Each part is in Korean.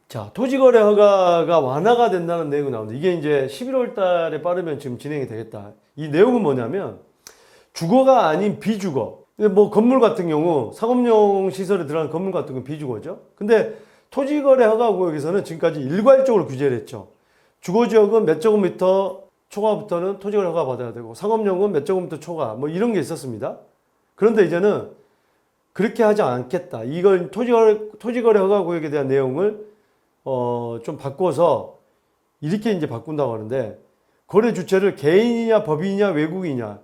자, 토지거래 허가가 완화가 된다는 내용이 나오는데 이게 이제 11월 달에 빠르면 지금 진행이 되겠다. 이 내용은 뭐냐면 주거가 아닌 비주거. 근데 뭐 건물 같은 경우 상업용 시설에 들어가는 건물 같은 건 비주거죠. 근데 토지거래 허가 구역에서는 지금까지 일괄적으로 규제를 했죠. 주거지역은 몇 제곱미터 초과부터는 토지거래 허가 받아야 되고 상업용은 몇 제곱미터 초과 뭐 이런 게 있었습니다. 그런데 이제는 그렇게 하지 않겠다. 이걸 토지거래 허가 구역에 대한 내용을 좀 바꿔서 이렇게 이제 바꾼다고 하는데 거래 주체를 개인이냐 법인이냐 외국이냐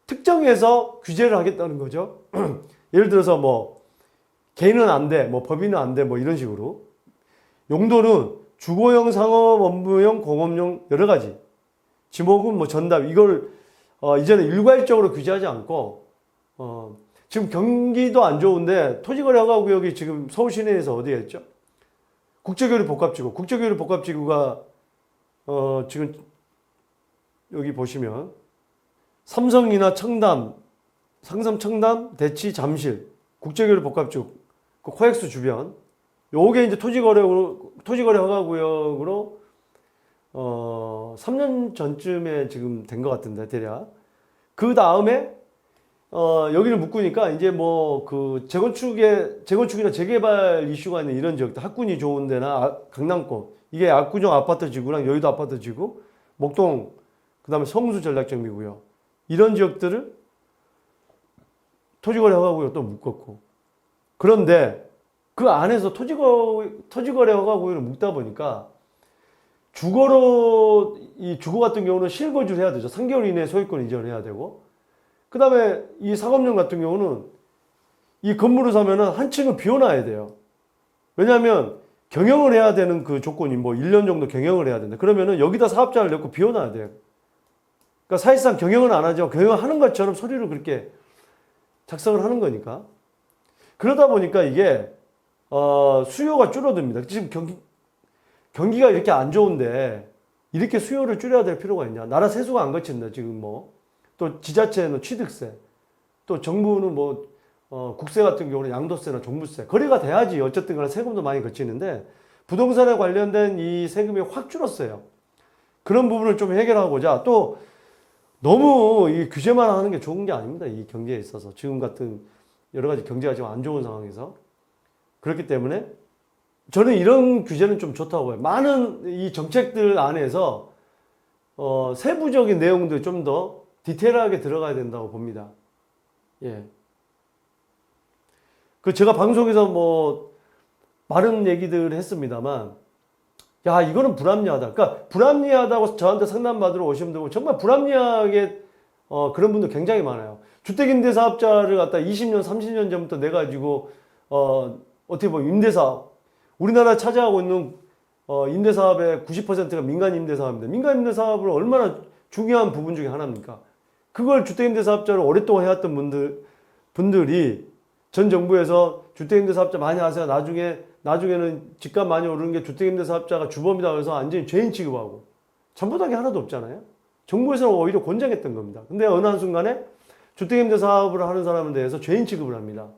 특정해서 규제를 하겠다는 거죠. 예를 들어서 뭐 개인은 안 돼, 뭐 법인은 안 돼, 뭐 이런 식으로 용도는 주거용, 상업, 업무용, 공업용 여러 가지 지목은 뭐 전답 이걸 이제는 일괄적으로 규제하지 않고 지금 경기도 안 좋은데 토지거래 허가 구역이 지금 서울 시내에서 어디에 있죠? 국제교류 복합지구. 국제교류 복합지구가 지금 여기 보시면 삼성이나 청담, 상섬 청담, 대치, 잠실, 국제교류 복합지구, 그 코엑스 주변. 요게 이제 토지거래 허가 구역으로 3년 전쯤에 지금 된 것 같은데 대략. 그 다음에 여기를 묶으니까 이제 뭐 그 재건축이나 재개발 이슈가 있는 이런 지역들, 학군이 좋은 데나 강남권, 이게 압구정 아파트 지구랑 여의도 아파트 지구, 목동, 그 다음에 성수 전략정비구역, 이런 지역들을 토지거래 허가구역 또 묶었고. 그런데 그 안에서 토지거래 허가구역을 묶다 보니까 이 주거 같은 경우는 실거주를 해야 되죠. 3개월 이내에 소유권 이전을 해야 되고. 그 다음에 이 상업용 같은 경우는 이 건물을 사면은 한 층은 비워놔야 돼요. 왜냐하면 경영을 해야 되는 그 조건이 뭐 1년 정도 경영을 해야 된다. 그러면은 여기다 사업자를 넣고 비워놔야 돼요. 그러니까 사실상 경영은 안 하죠. 경영하는 것처럼 서류를 그렇게 작성을 하는 거니까. 그러다 보니까 이게 수요가 줄어듭니다. 지금 경기가 이렇게 안 좋은데 이렇게 수요를 줄여야 될 필요가 있냐. 나라 세수가 안 거친다. 지금 뭐. 또 지자체는 취득세, 또 정부는 뭐 국세 같은 경우는 양도세나 종부세, 거래가 돼야지 어쨌든 간에 세금도 많이 거치는데 부동산에 관련된 이 세금이 확 줄었어요. 그런 부분을 좀 해결하고자 또 너무 이 규제만 하는 게 좋은 게 아닙니다. 이 경제에 있어서 지금 같은 여러 가지 경제가 지금 안 좋은 상황에서 그렇기 때문에 저는 이런 규제는 좀 좋다고 봐요. 많은 이 정책들 안에서 세부적인 내용들 좀 더 디테일하게 들어가야 된다고 봅니다. 예. 그 제가 방송에서 뭐 많은 얘기들을 했습니다만, 야, 이거는 불합리하다. 그러니까 불합리하다고 저한테 상담받으러 오시는 분들 정말 불합리하게 그런 분들 굉장히 많아요. 주택임대사업자를 갖다 20년, 30년 전부터 내가지고 어떻게 보면 임대사업, 우리나라 차지하고 있는 임대사업의 90%가 민간임대사업입니다. 민간임대사업을 얼마나 중요한 부분 중에 하나입니까? 그걸 주택임대사업자를 오랫동안 해왔던 분들이 전 정부에서 주택임대사업자 많이 하세요. 나중에는 집값 많이 오르는 게 주택임대사업자가 주범이다 그래서 완전히 죄인 취급하고 잘못한 게 하나도 없잖아요. 정부에서는 오히려 권장했던 겁니다. 근데 어느 한순간에 주택임대사업을 하는 사람에 대해서 죄인 취급을 합니다.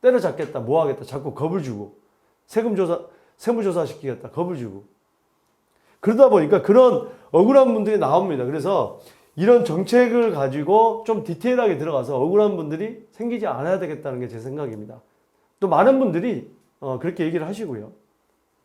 때려잡겠다, 뭐 하겠다, 자꾸 겁을 주고 세무조사 시키겠다, 겁을 주고. 그러다 보니까 그런 억울한 분들이 나옵니다. 그래서 이런 정책을 가지고 좀 디테일하게 들어가서 억울한 분들이 생기지 않아야 되겠다는 게 제 생각입니다. 또 많은 분들이 그렇게 얘기를 하시고요.